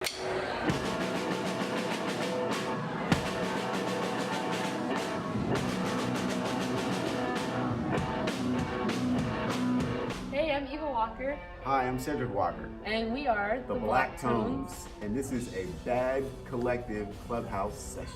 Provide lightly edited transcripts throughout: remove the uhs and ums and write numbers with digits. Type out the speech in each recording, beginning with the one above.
Hey, I'm Eva Walker. Hi, I'm Cedric Walker. And we are The Black Tones. And this is a Bad Collective Clubhouse Session.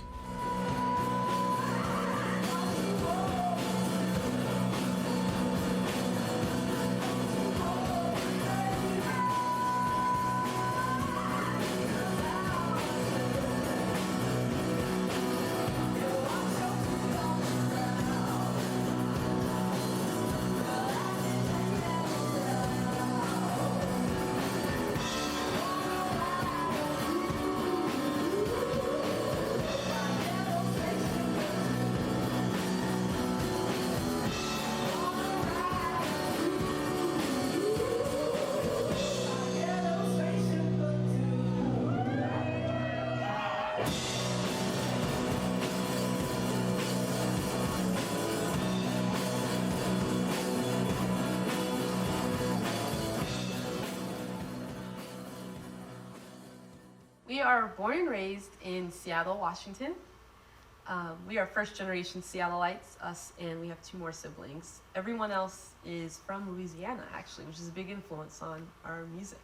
We are born and raised in Seattle, Washington. We are first generation Seattleites, us, and we have 2 more siblings. Everyone else is from Louisiana, actually, which is a big influence on our music.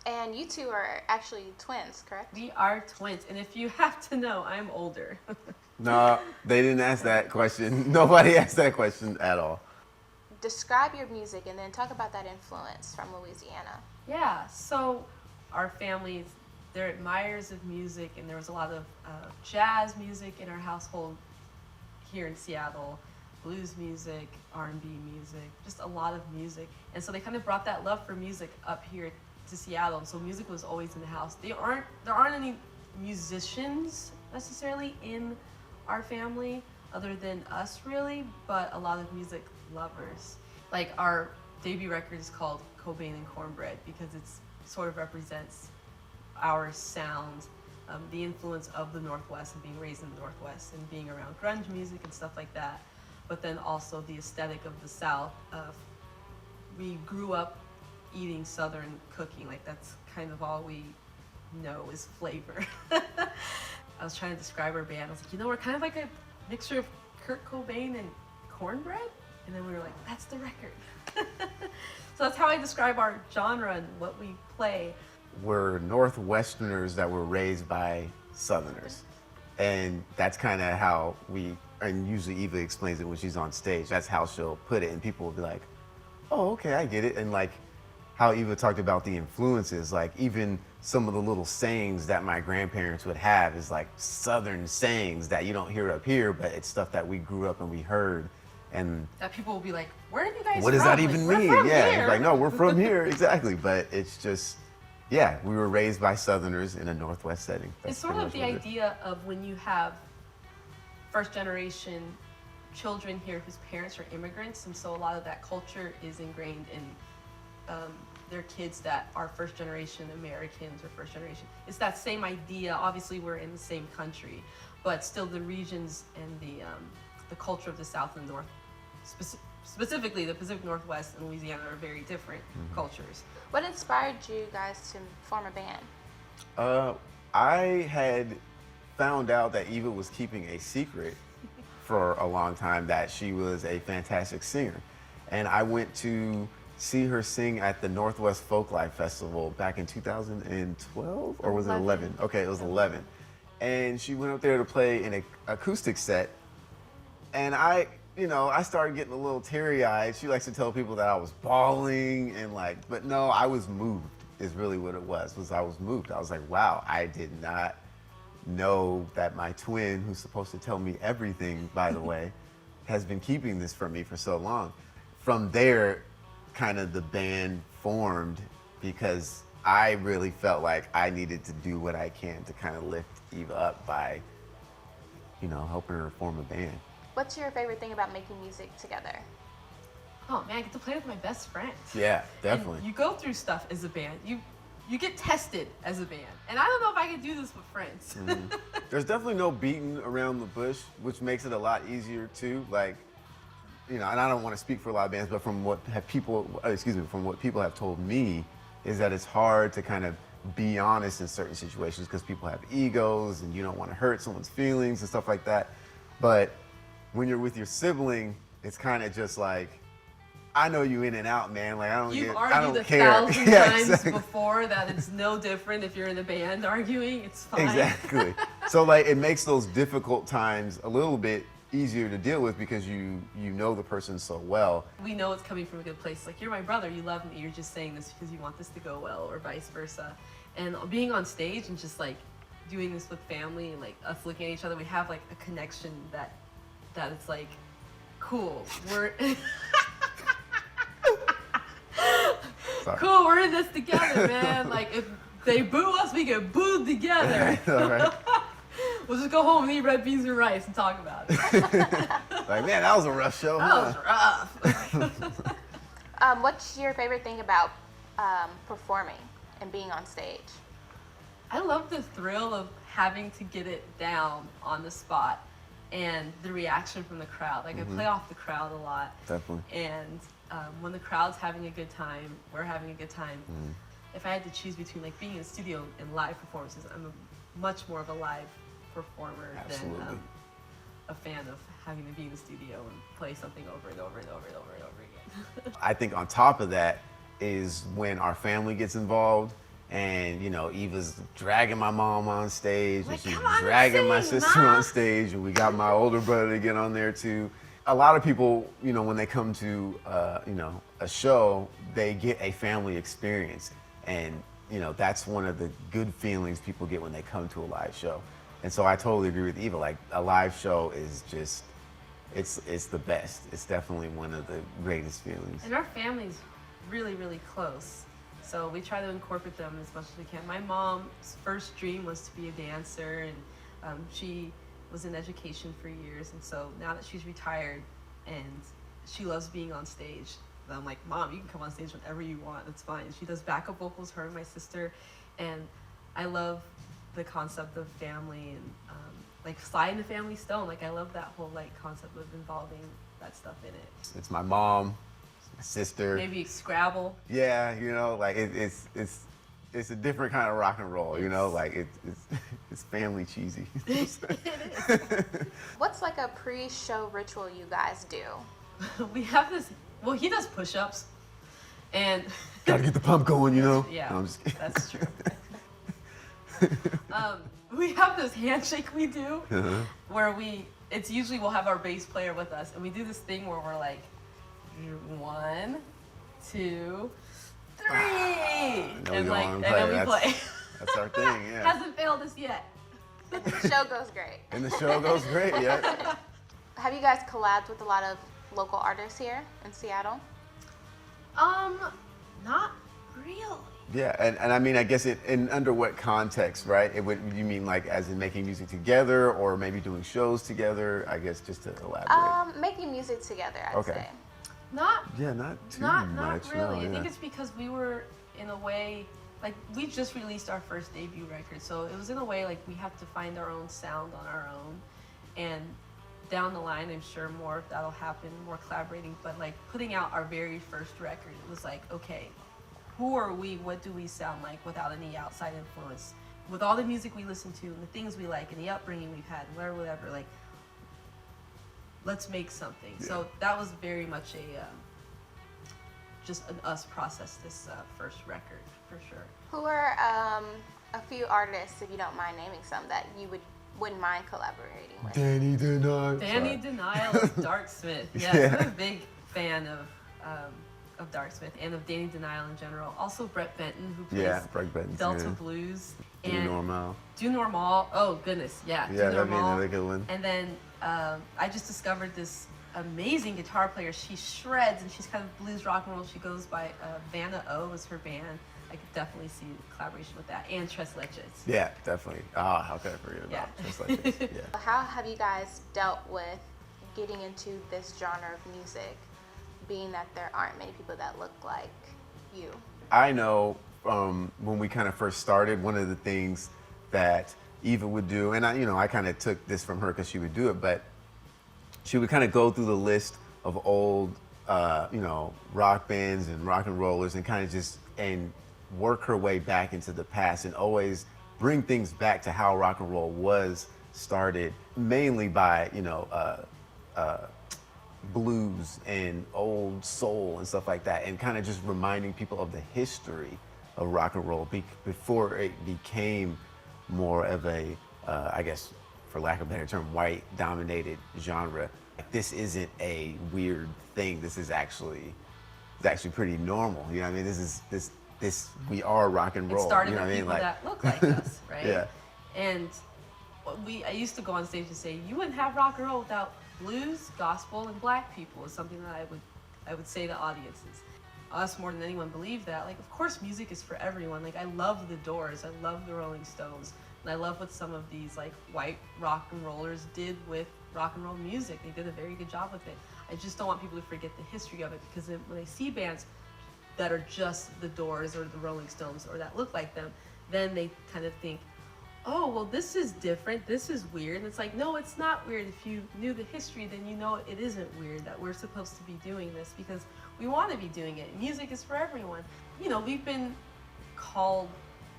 And you 2 are actually twins, correct? We are twins, and if you have to know, I'm older. No, they didn't ask that question. Nobody asked that question at all. Describe your music and then talk about that influence from Louisiana. Yeah, so our families, they're admirers of music, and there was a lot of jazz music in our household here in Seattle, blues music, R&B music, just a lot of music. And so they kind of brought that love for music up here to Seattle, and so music was always in the house. There aren't any musicians necessarily in our family other than us, really, but a lot of music lovers. Like our debut record is called Cobain and Cornbread because it sort of represents our sound, the influence of the Northwest and being raised in the Northwest and being around grunge music and stuff like that, but then also the aesthetic of the South. We grew up eating Southern cooking, like that's kind of all we know is flavor. I was trying to describe our band. I was like, we're kind of like a mixture of Kurt Cobain and cornbread, and then we were like, that's the record. So that's how I describe our genre and what we play. We're Northwesterners that were raised by Southerners. And that's kind of how and usually Eva explains it when she's on stage. That's how she'll put it. And people will be like, oh, okay, I get it. And like how Eva talked about the influences, like even some of the little sayings that my grandparents would have is like Southern sayings that you don't hear up here, but it's stuff that we grew up and we heard. And that people will be like, where are you guys from? What does that even mean? Yeah, it's like, no, we're from here, exactly. But it's just, yeah, we were raised by Southerners in a Northwest setting. It's sort of the idea of when you have first generation children here whose parents are immigrants, and so a lot of that culture is ingrained in their kids that are first generation Americans or first generation. It's that same idea. Obviously, we're in the same country, but still the regions and the culture of the South and North, specifically the Pacific Northwest and Louisiana, are very different cultures. What inspired you guys to form a band? I had found out that Eva was keeping a secret for a long time, that she was a fantastic singer. And I went to see her sing at the Northwest Folklife Festival back in 2012, or was it 11? Okay, it was 11. And she went up there to play an acoustic set. And I started getting a little teary-eyed. She likes to tell people that I was bawling and but no, I was moved is really what it was I was moved. I was like, wow, I did not know that my twin, who's supposed to tell me everything, by the way, has been keeping this from me for so long. From there, kind of the band formed because I really felt like I needed to do what I can to kind of lift Eva up by, helping her form a band. What's your favorite thing about making music together? Oh man, I get to play with my best friends. Yeah, definitely. And you go through stuff as a band. You get tested as a band. And I don't know if I can do this with friends. Mm-hmm. There's definitely no beating around the bush, which makes it a lot easier too. And I don't want to speak for a lot of bands, but from what people have told me, is that it's hard to kind of be honest in certain situations because people have egos and you don't want to hurt someone's feelings and stuff like that. But when you're with your sibling, it's kind of just like, I know you in and out, man. Like, You've I argued don't a care. thousand Yeah, times exactly. before that it's no different if you're in the band arguing. It's fine. Exactly. So like it makes those difficult times a little bit easier to deal with because you know the person so well. We know it's coming from a good place. Like, you're my brother, you love me, you're just saying this because you want this to go well, or vice versa. And being on stage and just like doing this with family and like us looking at each other, we have like a connection that it's like, cool. We're Sorry. cool, we're in this together, man. Like, if they boo us, we get booed together. All right. We'll just go home and eat red beans and rice and talk about it. Like, man, that was a rough show. That Huh? was rough. What's your favorite thing about performing and being on stage? I love the thrill of having to get it down on the spot and the reaction from the crowd. Like, I play off the crowd a lot. Definitely. And when the crowd's having a good time, we're having a good time. If I had to choose between like being in the studio and live performances, I'm much more of a live performer Absolutely. than a fan of having to be in the studio and play something over and over and over and over and over again. I think on top of that is when our family gets involved and, you know, Eva's dragging my mom on stage and Like, she's come on and dragging my sing, sister Ma. on stage and we got my older brother to get on there too. A lot of people, you know, when they come to, you know, a show, they get a family experience. And, you know, that's one of the good feelings people get when they come to a live show. And so I totally agree with Eva. Like, a live show is just, it's the best. It's definitely one of the greatest feelings. And our family's really, really close. So we try to incorporate them as much as we can. My mom's first dream was to be a dancer, and she was in education for years. And so now that she's retired and she loves being on stage, I'm like, Mom, you can come on stage whenever you want. It's fine. She does backup vocals, her and my sister. And I love the concept of family and like sliding the family stone. Like, I love that whole like concept of involving that stuff in it. It's my mom, it's my sister. Maybe Scrabble. Yeah, you know, like it's a different kind of rock and roll, you know, like it's family cheesy. What's like a pre-show ritual you guys do? We have this. Well, he does push-ups, and Gotta get the pump going, you know? yeah, No, I'm just kidding. that's true. We have this handshake we do where it's usually we'll have our bass player with us, and we do this thing where we're like, 1, 2, 3, and like, and then we play. That's our thing, yeah. Hasn't failed us yet. The show goes great. And the show goes great, yeah. Have you guys collabed with a lot of local artists here in Seattle? Not really. Yeah, and I mean, I guess under what context, right? You mean like as in making music together or maybe doing shows together? I guess just to elaborate. Making music together, I'd Okay. say. Not Yeah, not too Not much. really. No, I think yeah. it's because we were in a way like we just released our first debut record, so it was in a way like we have to find our own sound on our own. And down the line, I'm sure more of that'll happen, more collaborating. But like putting out our very first record, it was like, okay, who are we? What do we sound like without any outside influence? With all the music we listen to and the things we like and the upbringing we've had, and whatever, like, let's make something. Yeah. So that was very much just an us process this first record, for sure. Who are a few artists, if you don't mind naming some, that you wouldn't mind collaborating with? Danny Denial. Danny Denial of Darksmith. Yes, Yeah. I'm a big fan of Darksmith and of Danny Denial in general. Also Brett Benton, who plays Yeah, Break Benton's Delta good. Blues. Do And Normal. Do Normal. Oh goodness, yeah. Yeah, Do that'd be Normal. another good one. And then I just discovered this amazing guitar player. She shreds and she's kind of blues rock and roll. She goes by Vanna O is her band. I could definitely see collaboration with that. And Tres Leches. Yeah, definitely. Ah, how could I forget about Yeah. just like this? Yeah. How have you guys dealt with getting into this genre of music, being that there aren't many people that look like you? I know when we kind of first started, one of the things that Eva would do, and I kind of took this from her because she would do it, but she would kind of go through the list of old, rock bands and rock and rollers and kind of just, and work her way back into the past and always bring things back to how rock and roll was started, mainly by, blues and old soul and stuff like that, and kind of just reminding people of the history of rock and roll before it became more of a, I guess, for lack of a better term, white dominated genre. This isn't a weird thing. This is actually pretty normal. You know what I mean? This we are rock and roll. It started you know with what I mean? people that look like us, right? Yeah. And I used to go on stage and say, you wouldn't have rock and roll without blues, gospel, and black people, is something that I would say to audiences. Us more than anyone believe that. Like, of course music is for everyone. Like, I love the Doors, I love the Rolling Stones, and I love what some of these like white rock and rollers did with rock and roll music. They did a very good job with it. I just don't want people to forget the history of it, because when they see bands that are just the Doors or the Rolling Stones or that look like them, then they kind of think, oh, well, this is different, this is weird. And it's like, no, it's not weird. If you knew the history, then you know it isn't weird that we're supposed to be doing this, because we want to be doing it. Music is for everyone. You know, we've been called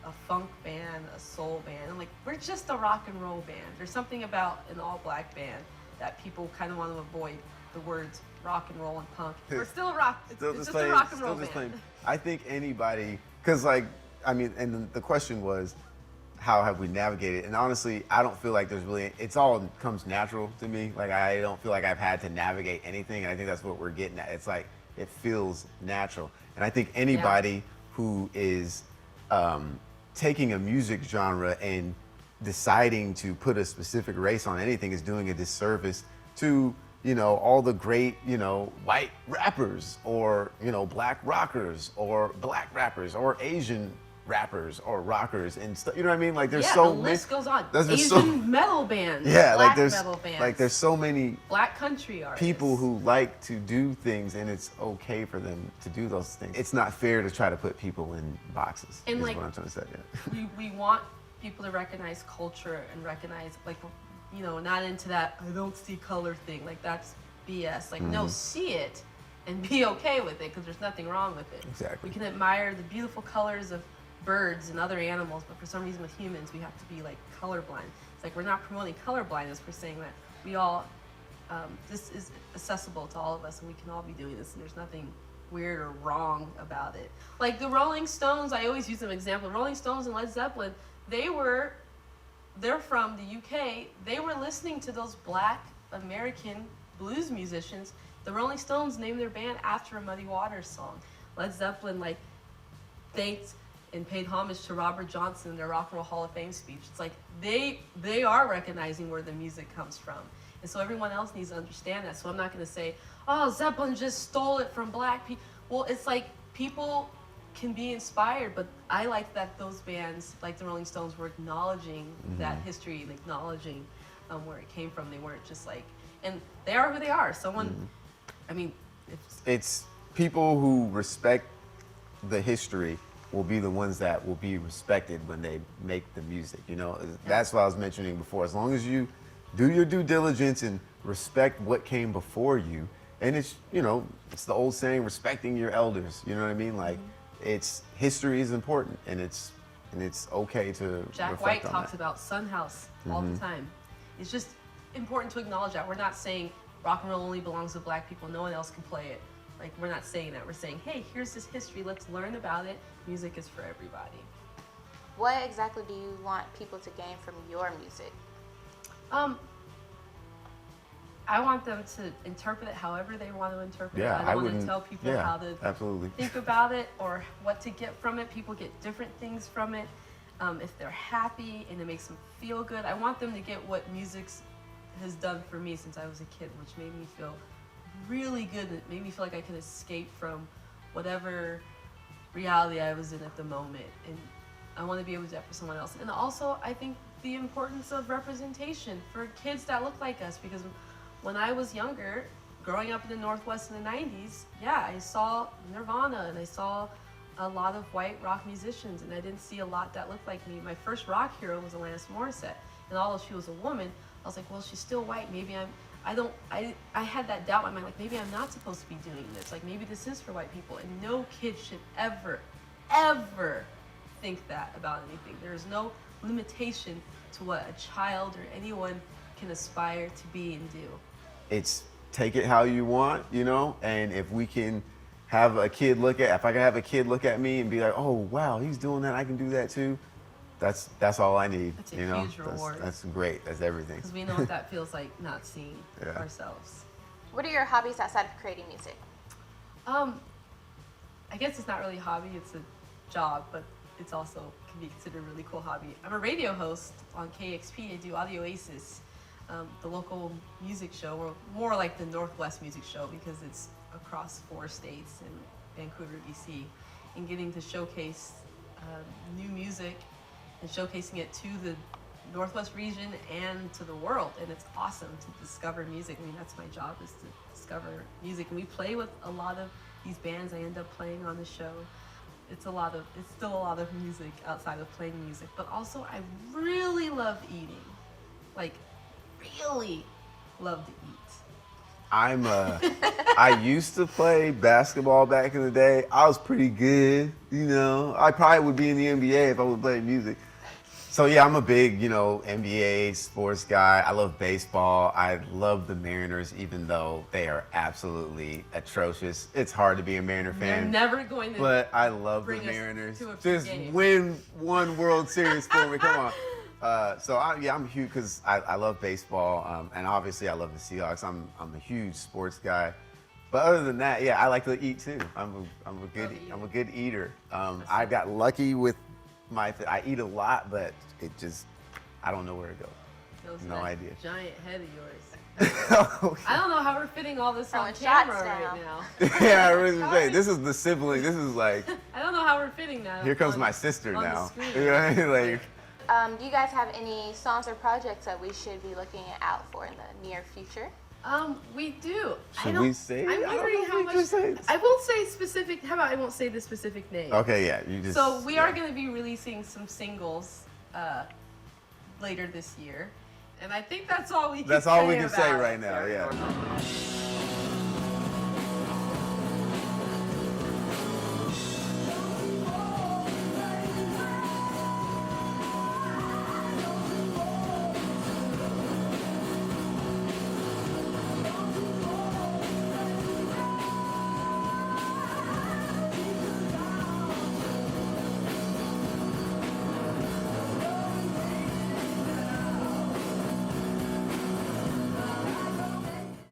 a funk band, a soul band. I'm like, we're just a rock and roll band. There's something about an all-black band that people kind of want to avoid the words rock and roll and punk. We're still a rock. It's just a rock and roll band. I think anybody, because and the question was, how have we navigated? And honestly, I don't feel like there's really, it's all comes natural to me. Like, I don't feel like I've had to navigate anything. And I think that's what we're getting at. It's like, it feels natural. And I think anybody who is taking a music genre and deciding to put a specific race on anything is doing a disservice to, all the great, white rappers, or, black rockers, or black rappers, or Asian rappers or rockers and stuff. You know what I mean? Like, there's the list goes on. Asian metal bands, black metal bands. There's so many black country artists. People who like to do things, and it's okay for them to do those things. It's not fair to try to put people in boxes. And is like, what I'm trying to say. Yeah. we want people to recognize culture and recognize, like, not into that I don't see color thing. Like, that's BS. Like, no, see it and be okay with it, because there's nothing wrong with it. Exactly. We can admire the beautiful colors of birds and other animals, but for some reason with humans we have to be like colorblind. It's like, we're not promoting colorblindness, we're saying that we all this is accessible to all of us, and we can all be doing this, and there's nothing weird or wrong about it. Like the Rolling Stones, I always use them as an example. Rolling Stones and Led Zeppelin, they're from the UK. They were listening to those black American blues musicians. The Rolling Stones named their band after a Muddy Waters song. Led Zeppelin thanked and paid homage to Robert Johnson in their Rock and Roll Hall of Fame speech. It's like, they are recognizing where the music comes from. And so everyone else needs to understand that. So I'm not going to say, oh, Zeppelin just stole it from black people. Well, it's like, people can be inspired, but I like that those bands, like the Rolling Stones, were acknowledging that history and acknowledging where it came from. They weren't just and they are who they are. It's people who respect the history will be the ones that will be respected when they make the music. That's what I was mentioning before. As long as you do your due diligence and respect what came before you, and it's the old saying, respecting your elders. You know what I mean? Like, it's history is important, and it's okay to Jack reflect White on talks that. about Son House all the time. It's just important to acknowledge that. We're not saying rock and roll only belongs to black people, no one else can play it. Like, we're not saying that. We're saying, hey, here's this history, let's learn about it. Music is for everybody. What exactly do you want people to gain from your music? I want them to interpret it however they want to interpret it. Yeah, I don't want to tell people how to absolutely think about it or what to get from it. People get different things from it. If they're happy and it makes them feel good, I want them to get what music has done for me since I was a kid, which made me feel really good. It made me feel like I could escape from whatever reality I was in at the moment. And I want to be able to do that for someone else. And also, I think the importance of representation for kids that look like us, because when I was younger, growing up in the Northwest in the 90s, I saw Nirvana and I saw a lot of white rock musicians, and I didn't see a lot that looked like me. My first rock hero was Alanis Morissette, and although she was a woman, I was like, well, she's still white. Maybe I had that doubt in my mind, like, maybe I'm not supposed to be doing this. Like, maybe this is for white people. And no kid should ever, ever think that about anything. There's no limitation to what a child or anyone can aspire to be and do. It's take it how you want, you know, and if we can have a kid if I can have a kid look at me and be like, oh, wow, he's doing that, I can do that too. That's all I need. That's a you know, huge reward. That's great. That's everything. Because we know what that feels like, not seeing Yeah. ourselves. What are your hobbies outside of creating music? I guess it's not really a hobby, it's a job, but it's also can be considered a really cool hobby. I'm a radio host on KXP. I do Audio Oasis, the local music show, or more like the Northwest music show because it's across 4 states and Vancouver, BC, and getting to showcase new music and showcasing it to the Northwest region and to the world. And it's awesome to discover music. I mean, that's my job, is to discover music. And we play with a lot of these bands I end up playing on the show. It's still a lot of music outside of playing music. But also, I really love eating. Like, really love to eat. I used to play basketball back in the day. I was pretty good, you know. I probably would be in the NBA if I would play music. So yeah, I'm a big, you know, NBA sports guy. I love baseball. I love the Mariners, even though they are absolutely atrocious. It's hard to be a Mariner They're fan. never going to But I love the bring us Mariners. to a Just game. win one World Series for me. Come on. So I'm huge because I love baseball, and obviously I love the Seahawks. I'm a huge sports guy. But other than that, yeah, I like to eat too. I'm a good eater. I got lucky with I eat a lot, but I don't know where it goes. No idea. Giant head of yours. I don't know how we're fitting all this on Throwing camera shots right now. now. Yeah, I really say this is the sibling. This is like I don't know how we're fitting that. here comes on- my sister on the now. screen. Right? Like Do you guys have any songs or projects that we should be looking out for in the near future? We do. Should we say? I'm I don't wondering know if how we much. can say. I won't say specific. How about I won't say the specific name? Okay, yeah, you just. So we are yeah. going to be releasing some singles later this year, and I think that's all we can. That's all we say can say about right it. now. Yeah.